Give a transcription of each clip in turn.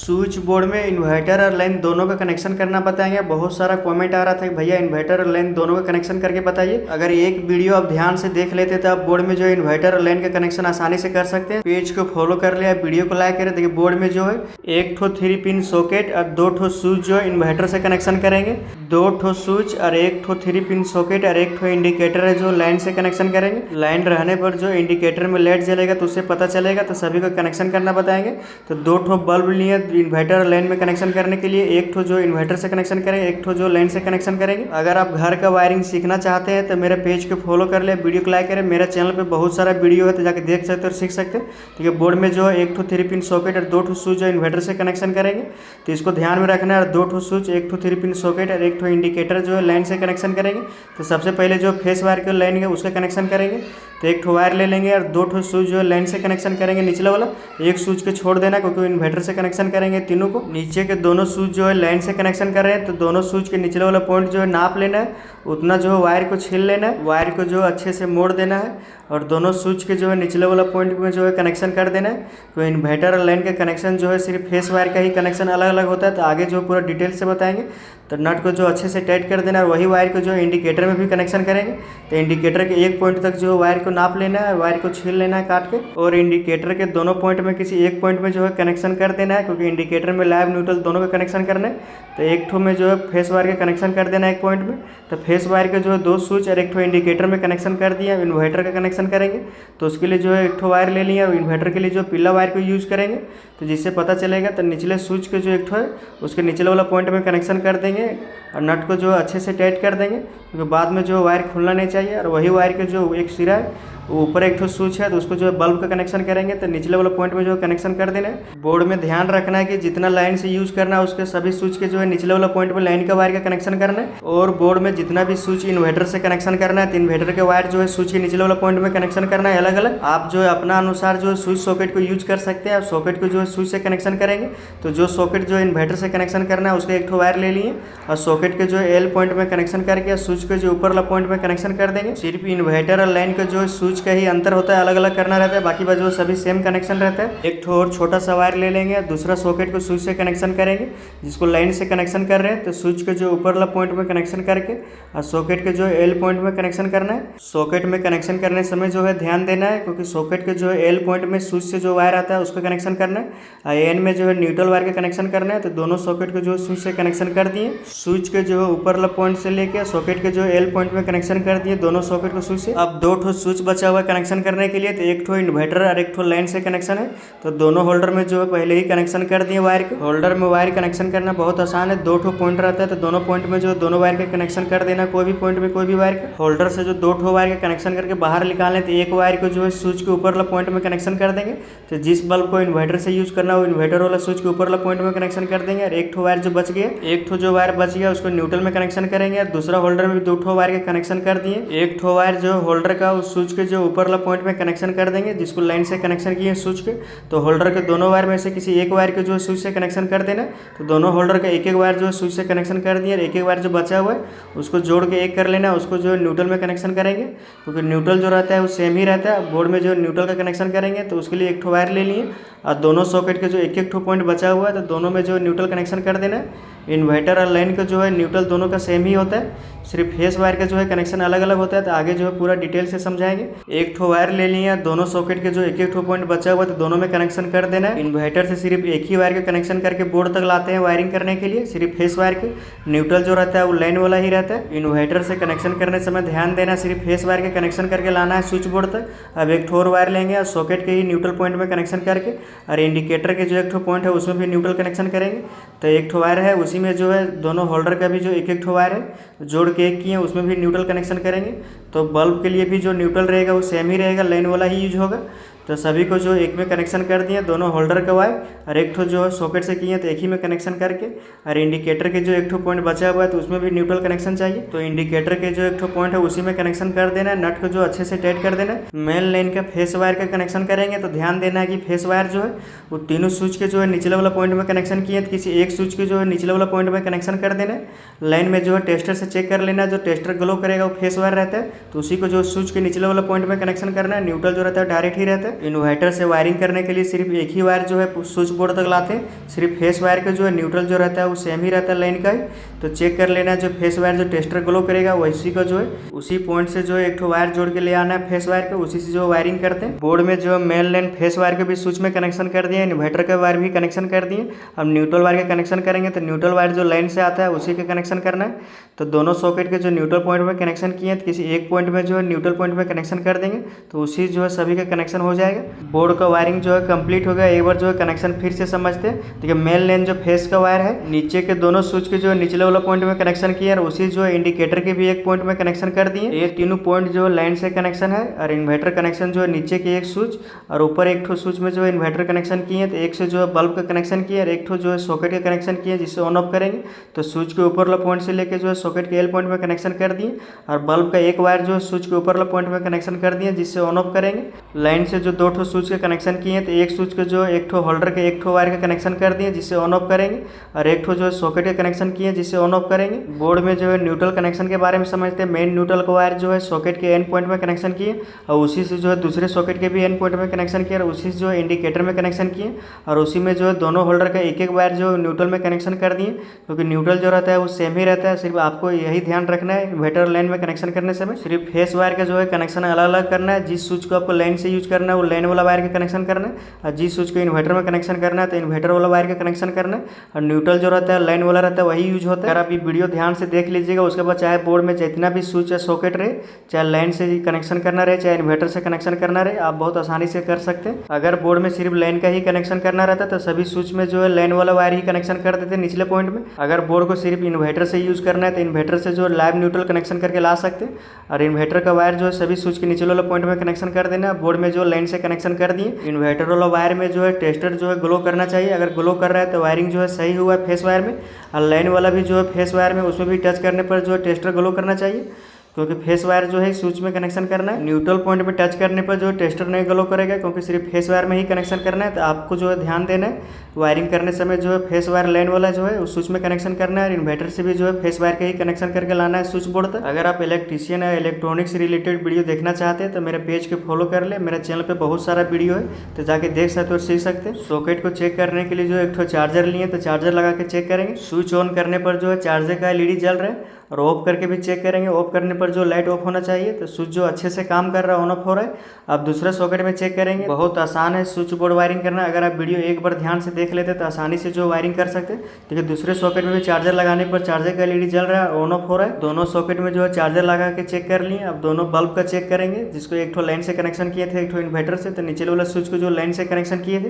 Switch board में inverter और line दोनों का कनेक्शन करना बताएंगे। बहुत सारा कमेंट आ रहा था कि भैया इन्वर्टर और लाइन दोनों का कनेक्शन करके बताइए। अगर एक वीडियो आप ध्यान से देख लेते तो आप बोर्ड में जो इन्वर्टर और लाइन का कनेक्शन आसानी से कर सकते हैं। पेज को फॉलो कर लिया, वीडियो को लाइक करें। देखिए बोर्ड में जो है एक ठो 3 पिन सॉकेट और 2 ठो स्विच जो इन्वर्टर से कनेक्शन करेंगे, 2 ठो स्विच और एक ठो 3 पिन सॉकेट और एक ठो इंडिकेटर है जो लाइन से कनेक्शन करेंगे। लाइन रहने पर जो इंडिकेटर में लाइट जलेगा तो उससे पता चलेगा, तो सभी को कनेक्शन करना बताएंगे। तो 2 ठो बल्ब लिए इन्वर्टर और लाइन में कनेक्शन करने के लिए, एक ठो जो इन्वर्टर से कनेक्शन करेंगे, एक ठो जो लाइन से कनेक्शन करेंगे। अगर आप घर का वायरिंग सीखना चाहते हैं तो मेरे पेज को फॉलो कर ले, वीडियो को लाइक करें। मेरे चैनल पे बहुत सारा वीडियो है तो जाके देख सकते हैं और सीख सकते हैं। ठीक है, बोर्ड में जो है एक ठो 3 पिन सॉकेट और 2 ठो स्विच जो इन्वर्टर से कनेक्शन करेंगे, तो इसको ध्यान में रखना है। और 2 ठो स्विच, एक ठो 3 पिन सॉकेट और एक ठो इंडिकेटर जो है लाइन से कनेक्शन करेंगे। तो सबसे पहले जो फेस वायर के लाइन है उसका कनेक्शन करेंगे। तो एक ठो वायर ले लेंगे और 2 ठो स्विच जो है लाइन से कनेक्शन करेंगे निचला वाला, एक स्विच के छोड़ देना क्योंकि इन्वर्टर से कनेक्शन करेंगे तीनों को। नीचे के दोनों स्विच जो है लाइन से कनेक्शन कर रहे हैं, तो दोनों स्विच के निचले वाला पॉइंट जो है नाप लेना है, उतना जो है वायर को छील लेना है, वायर को जो अच्छे से मोड़ देना है और दोनों स्विच के जो है निचले वाला पॉइंट में जो है कनेक्शन कर देना है। तो इन्वर्टर और लाइन का कनेक्शन जो है सिर्फ फेस वायर का ही कनेक्शन अलग अलग होता है, तो आगे जो पूरा डिटेल से बताएंगे। तो नट को जो अच्छे से टाइट कर देना है और वही वायर को जो है इंडिकेटर में भी कनेक्शन करेंगे। तो इंडिकेटर के एक पॉइंट तक जो वायर को नाप लेना है, वायर को छील लेना है काट के, और इंडिकेटर के दोनों पॉइंट में किसी एक पॉइंट में जो है कनेक्शन कर देना है, क्योंकि इंडिकेटर में लाइव न्यूट्रल दोनों का कनेक्शन करना है। तो एक ठो में जो है फेस वायर का कनेक्शन कर देना है एक पॉइंट में। तो फेस वायर के जो है 2 स्विच और एक ठो इंडिकेटर में कनेक्शन कर दिया। इन्वर्टर का कनेक्शन करेंगे तो उसके लिए जो है एक ठो वायर ले लिया। इन्वर्टर के लिए जो पीला वायर को यूज़ करेंगे, तो जिससे पता चलेगा। तो निचले स्विच के जो एक ठो है उसके निचले वाला पॉइंट में कनेक्शन कर देंगे और नट को जो अच्छे से टाइट कर देंगे, क्योंकि बाद में जो वायर खुलना नहीं चाहिए। और वही वायर के जो एक सिरा है ऊपर एक ठो स्विच है, तो उसको जो है बल्ब का कनेक्शन करेंगे। तो निचले वाला पॉइंट में जो है कनेक्शन कर देना है। बोर्ड में ध्यान रखना है कि जितना लाइन से यूज़ करना है उसके सभी स्विच के जो है निचले वाला पॉइंट में लाइन का वायर का कनेक्शन करना है। और बोर्ड में जितना भी स्विच इन्वर्टर से कनेक्शन करना है, तो इन्वर्टर के वायर जो है स्विच के निचले वाला पॉइंट में कनेक्शन करना है अलग अलग। आप जो है अपना अनुसार जो है स्विच सॉकेट को यूज कर सकते हैं। आप सॉकेट को जो है स्विच से कनेक्शन करेंगे, तो जो सॉकेट जो इन्वर्टर से कनेक्शन करना है उसका एक ठो वायर ले लिए और सॉकेट के जो है एल पॉइंट में कनेक्शन करके स्विच के जो ऊपर वाला पॉइंट में कनेक्शन कर देंगे। सिर्फ इन्वर्टर और लाइन का जो है स्विच का ही अंतर होता है, अलग अलग करना रहता है, बाकी बात जो सभी सेम कनेक्शन रहता है। एक ठो और छोटा सा वायर ले लेंगे, दूसरा सॉकेट को स्विच से कनेक्शन करेंगे, जिसको लाइन से कनेक्शन कर रहे हैं। तो स्विच के जो ऊपर वाला पॉइंट में कनेक्शन करके और सॉकेट के जो है एल पॉइंट में कनेक्शन करना है। सॉकेट में कनेक्शन करने समय जो है ध्यान देना है, क्योंकि सॉकेट के जो है एल पॉइंट में स्विच से जो वायर आता है उसका कनेक्शन करना है और एन में जो है न्यूट्रल वायर का कनेक्शन करना है। तो दोनों सॉकेट को जो है स्विच से कनेक्शन कर दिए। स्विच के जो है ऊपर वाला पॉइंट से लेके सॉकेट के जो है एल पॉइंट में कनेक्शन कर दिए दोनों सॉकेट को स्विच से। अब 2 ठो स्विच बचा हुआ कनेक्शन करने के लिए, तो एक ठो इन्वर्टर और एक ठो लाइन से कनेक्शन है। तो दोनों होल्डर में जो है पहले ही कनेक्शन कर दिए वायर को। होल्डर में वायर कनेक्शन करना बहुत आसान है, 2 ठो पॉइंट रहता है, तो दोनों पॉइंट में जो दोनों वायर का कनेक्शन कर देना, कोई भी पॉइंट में कोई भी वायर का। होल्डर से जो 2 ठो वायर का कनेक्शन करके बाहर निकालें, तो एक वायर को जो है स्विच के ऊपर वाला पॉइंट में कनेक्शन कर देंगे। तो जिस बल्ब को इन्वर्टर से यूज करना है वो इन्वर्टर वाला स्विच के ऊपर वाला पॉइंट में कनेक्शन कर देंगे। और एक ठो वायर जो बच गया, एक ठो जो वायर बच गया उसको न्यूट्रल में कनेक्शन करेंगे। और दूसरा होल्डर में भी 2 ठो वायर का कनेक्शन कर दिए। एक ठो वायर जो होल्डर का उस स्विच के जो ऊपर वाला पॉइंट में कनेक्शन कर देंगे, जिसको लाइन से कनेक्शन किए स्विच के। तो होल्डर के दोनों वायर में से किसी एक वायर के जो है स्विच से कनेक्शन कर देना। तो दोनों होल्डर का एक एक वायर जो है स्विच से कनेक्शन कर दिया। एक एक वायर जो बचा हुआ है उसको जोड़ के एक कर लेना, उसको जो है न्यूट्रल में कनेक्शन करेंगे, क्योंकि न्यूट्रल जो रहता है वो सेम ही रहता है। बोर्ड में जो न्यूट्रल का कनेक्शन करेंगे तो उसके लिए एक ठो वायर ले लिए और दोनों सॉकेट के जो एक एक ठो पॉइंट बचा हुआ है तो दोनों में जो है न्यूट्रल कनेक्शन कर देना है। इन्वर्टर और लाइन का जो है न्यूट्रल दोनों का सेम ही होता है, सिर्फ फेस वायर का जो है कनेक्शन अलग अलग होता है। तो आगे जो है पूरा डिटेल से समझाएंगे। एक ठो वायर ले लिया, दोनों सॉकेट के जो एक एक ठो पॉइंट बचा हुआ है तो दोनों में कनेक्शन कर देना है। इन्वर्टर से सिर्फ एक ही वायर का कनेक्शन करके बोर्ड तक लाते हैं वायरिंग करने के लिए, सिर्फ फेस वायर के। न्यूट्रल जो रहता है वो लाइन वाला ही रहता है। इन्वर्टर से कनेक्शन करने समय ध्यान देना, सिर्फ फेस वायर के कनेक्शन करके लाना है स्विच बोर्ड तक। अब एक ठो और वायर लेंगे और सॉकेट के ही न्यूट्रल पॉइंट में कनेक्शन करके और इंडिकेटर के जो एक ठो पॉइंट है उसमें भी न्यूट्रल कनेक्शन करेंगे। तो एक ठो वायर है उसी में जो है दोनों होल्डर का भी जो एक एक ठो वायर है जोड़ के एक किए उसमें भी न्यूट्रल कनेक्शन करेंगे। तो बल्ब के लिए भी जो न्यूट्रल रहेगा वो सेम ही रहेगा, लाइन वाला ही यूज होगा। तो सभी को जो एक में कनेक्शन कर दिए दोनों होल्डर का वायर, और एक ठो जो है सॉकेट से किए तो एक ही में कनेक्शन करके। और इंडिकेटर के जो एक ठो पॉइंट बचा हुआ है तो उसमें भी न्यूट्रल कनेक्शन चाहिए, तो इंडिकेटर के जो एक ठो पॉइंट है उसी में कनेक्शन कर देना है। नट को जो अच्छे से टाइट कर देना है। मेन लाइन का फेस वायर का कनेक्शन करेंगे तो ध्यान देना है कि फेस वायर जो है वो तीनों स्विच के जो है निचले वाला पॉइंट में कनेक्शन किए, तो किसी एक स्विच के जो है निचले वाला पॉइंट में कनेक्शन कर देना है। लाइन में जो है टेस्टर से चेक कर लेना है, जो टेस्टर ग्लो करेगा वो फेस वायर रहता है, तो उसी को जो स्विच के निचले वाला पॉइंट में कनेक्शन करना है। न्यूट्रल जो रहता है डायरेक्ट ही रहता है। इन्वर्टर से वायरिंग करने के लिए सिर्फ एक ही वायर जो है स्विच बोर्ड तक लाते हैं। सिर्फ फेस वायर का जो है न्यूट्रल जो रहता है वो सेम ही रहता है लाइन का ही। तो चेक कर लेना है जो फेस वायर जो टेस्टर ग्लो करेगा वैसी का जो है उसी पॉइंट से जो है एक वायर जोड़ के ले आना है फेस वायर का, उसी से जो वायरिंग करते हैं। बोर्ड में जो मेन लाइन फेस वायर के भी स्विच में कनेक्शन कर दिए, इन्वर्टर का वायर भी कनेक्शन कर दिए। अब न्यूट्रल वायर का कनेक्शन करेंगे तो न्यूट्रल वायर जो लाइन से आता है उसी का कनेक्शन करना है। तो दोनों सॉकेट के जो न्यूट्रल पॉइंट में कनेक्शन किए हैं तो किसी एक पॉइंट में जो है न्यूट्रल पॉइंट में कनेक्शन कर देंगे तो उसी जो है सभी का कनेक्शन हो जाएगा। बोर्ड का वायरिंग जो है कंप्लीट हो गया। एक बार जो है कनेक्शन फिर से समझते हैं। देखिए मेन लाइन जो फेस का वायर है नीचे के दोनों स्विच के जो है निचले वाला पॉइंट में कनेक्शन किया और उसी जो है इंडिकेटर के भी एक पॉइंट में कनेक्शन कर दिए। ये तीनों पॉइंट जो लाइन से कनेक्शन है और इन्वर्टर कनेक्शन जो है नीचे के एक स्विच और ऊपर एक ठो स्विच में जो है इन्वर्टर कनेक्शन किए। तो एक से जो है बल्ब का कनेक्शन किया और एक ठो जो है सॉकेट का कनेक्शन किया जिससे ऑन ऑफ करेंगे। तो स्विच के ऊपर वाला पॉइंट से लेके जो है सॉकेट के एल पॉइंट में कनेक्शन कर दिए और बल्ब का एक वायर जो है स्विच के ऊपर वाला पॉइंट में कनेक्शन कर दिए जिससे ऑन ऑफ करेंगे। लाइन से जो दो ठो स्विच के कनेक्शन किए तो एक स्विच के जो एक ठो होल्डर के एक ठो वायर का कनेक्शन कर दिए जिससे ऑन ऑफ करेंगे और एक ठो जो है सॉकेट का कनेक्शन किए जिससे ऑन ऑफ करेंगे। बोर्ड में जो है न्यूट्रल कनेक्शन के बारे में समझते हैं। मेन न्यूट्रल का वायर जो है सॉकेट के एंड पॉइंट में कनेक्शन किए और उसी से जो है दूसरे सॉकेट के भी एंड पॉइंट में कनेक्शन किया और उसी से जो है इंडिकेटर में कनेक्शन किए और उसी में जो है दोनों होल्डर का एक एक वायर जो न्यूट्रल में कनेक्शन कर दिए, क्योंकि न्यूट्रल जो रहता है वो सेम ही रहता है। सिर्फ आपको यही ध्यान रखना है इन्वर्टर लाइन में कनेक्शन करने समय सिर्फ फेस वायर का जो है कनेक्शन अलग अलग करना है। जिस स्विच को आपको लाइन से यूज करना है वो लाइन वाला वायर का कनेक्शन करना है और जिस स्विच को इन्वर्टर में कनेक्शन करना है तो इन्वर्टर वाला वायर का कनेक्शन करना है और न्यूट्रल जो रहता है लाइन वाला रहता है वही यूज होता है। अगर आप ये वीडियो ध्यान से देख लीजिएगा उसके बाद चाहे बोर्ड में जितना भी स्विच या सॉकेट रहे, चाहे लाइन से कनेक्शन करना रहे चाहे इन्वर्टर से कनेक्शन करना रहे, आप बहुत आसानी से कर सकते हैं। अगर बोर्ड में सिर्फ लाइन का ही कनेक्शन करना रहता तो सभी स्विच में जो है लाइन वाला वायर ही कनेक्शन कर देते निचले पॉइंट में। अगर बोर्ड को सिर्फ इन्वर्टर से यूज करना है तो इन्वर्टर से जो लाइव न्यूट्रल कनेक्शन करके ला सकते हैं और इन्वर्टर का वायर जो है सभी स्विच के निचले वाला पॉइंट में कनेक्शन कर देना। बोर्ड में जो लाइन से कनेक्शन कर दिए। इन्वर्टर वाला वायर में जो है टेस्टर जो है ग्लो करना चाहिए। अगर ग्लो कर रहा है तो वायरिंग जो है सही हुआ है फेस वायर में और लाइन वाला भी जो है फेस वायर में उसमें भी टच करने पर जो है टेस्टर ग्लो करना चाहिए, क्योंकि फेस वायर जो है स्विच में कनेक्शन करना है। न्यूट्रल पॉइंट में टच करने पर जो टेस्टर नहीं ग्लो करेगा क्योंकि सिर्फ फेस वायर में ही कनेक्शन करना है। तो आपको जो है ध्यान देना है वायरिंग करने समय जो है फेस वायर लाइन वाला जो है उस स्विच में कनेक्शन करना है और इन्वर्टर से भी जो है फेस वायर का ही कनेक्शन करके लाना है स्विच बोर्ड तक। अगर आप इलेक्ट्रीशियन या इलेक्ट्रॉनिक्स से रिलेटेड वीडियो देखना चाहते हैं तो मेरे पेज को फॉलो कर ले। मेरे चैनल पर बहुत सारा वीडियो है तो जाके देख सकते और सीख सकते हैं। सॉकेट को चेक करने के लिए जो एक चार्जर लिए तो चार्जर लगा के चेक करेंगे। स्विच ऑन करने पर जो है चार्जर का एलईडी जल रहा है और ऑफ करके भी चेक करेंगे। ऑफ करने पर जो लाइट ऑफ होना चाहिए तो स्विच जो अच्छे से काम कर रहा है ऑन ऑफ हो रहा है। आप दूसरे सॉकेट में चेक करेंगे। बहुत आसान है स्विच बोर्ड वायरिंग करना। अगर आप वीडियो एक बार ध्यान से देख लेते तो आसानी से जो वायरिंग कर सकते हैं। देखिए दूसरे सॉकेट में भी चार्जर लगाने पर चार्जर का एलईडी जल रहा है ऑन ऑफ हो रहा है। दोनों सॉकेट में जो है चार्जर लगा के चेक कर लिए। अब दोनों बल्ब का चेक करेंगे जिसको एक ठो लाइन से कनेक्शन किए थे एक ठो इन्वर्टर से। तो नीचे वाला स्विच को जो लाइन से कनेक्शन किए थे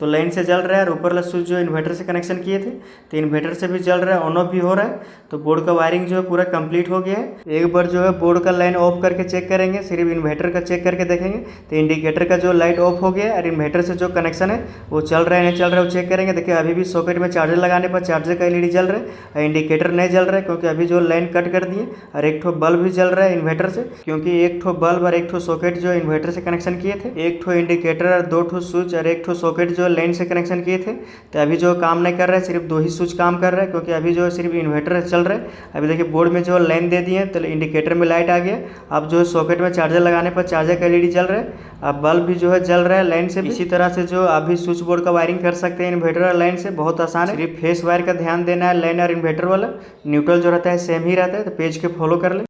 तो लाइन से जल रहा है और ऊपर वाला स्विच जो इन्वर्टर से कनेक्शन किए थे तो इन्वर्टर से भी जल रहा है ऑन ऑफ भी हो रहा है। तो बोर्ड का वायरिंग जो है पूरा कंप्लीट हो गया है। एक बार जो है बोर्ड का लाइन ऑफ करके चेक करेंगे। सिर्फ इन्वर्टर का चेक करके देखेंगे तो इंडिकेटर का जो लाइट ऑफ हो गया और इन्वर्टर से जो कनेक्शन है वो चल रहा है नहीं चल रहा है वो चेक करेंगे। देखिए अभी भी सॉकेट में चार्जर लगाने पर चार्जर का एलईडी जल रहा है और इंडिकेटर नहीं जल रहा है क्योंकि अभी जो लाइन कट कर दिए और एक ठो बल्ब भी जल रहा है इन्वर्टर से, क्योंकि एक ठो बल्ब और एक ठो सॉकेट जो इन्वर्टर से कनेक्शन किए थे। एक ठो इंडिकेटर और दो ठो स्विच और एक ठो सॉकेट जो लाइन से कनेक्शन किए थे तो अभी जो काम नहीं कर रहा है, सिर्फ दो ही स्विच काम कर रहा है क्योंकि अभी जो सिर्फ इन्वर्टर चल रहा है। अभी देखिए बोर्ड में जो लाइन दे दिए तो इंडिकेटर में लाइट आ गया। अब जो सॉकेट में चार्जर लगाने पर चार्जर का एलईडी जल रहा है। अब बल्ब भी जो है जल रहा है लाइन से। इसी तरह से जो आप भी स्विच बोर्ड का वायरिंग कर सकते हैं इन्वर्टर और लाइन से। बहुत आसान है। सिर्फ फेस वायर का ध्यान देना है। लाइन और इन्वर्टर वाला न्यूट्रल जो रहता है सेम ही रहता है। तो पेज के फॉलो कर ले।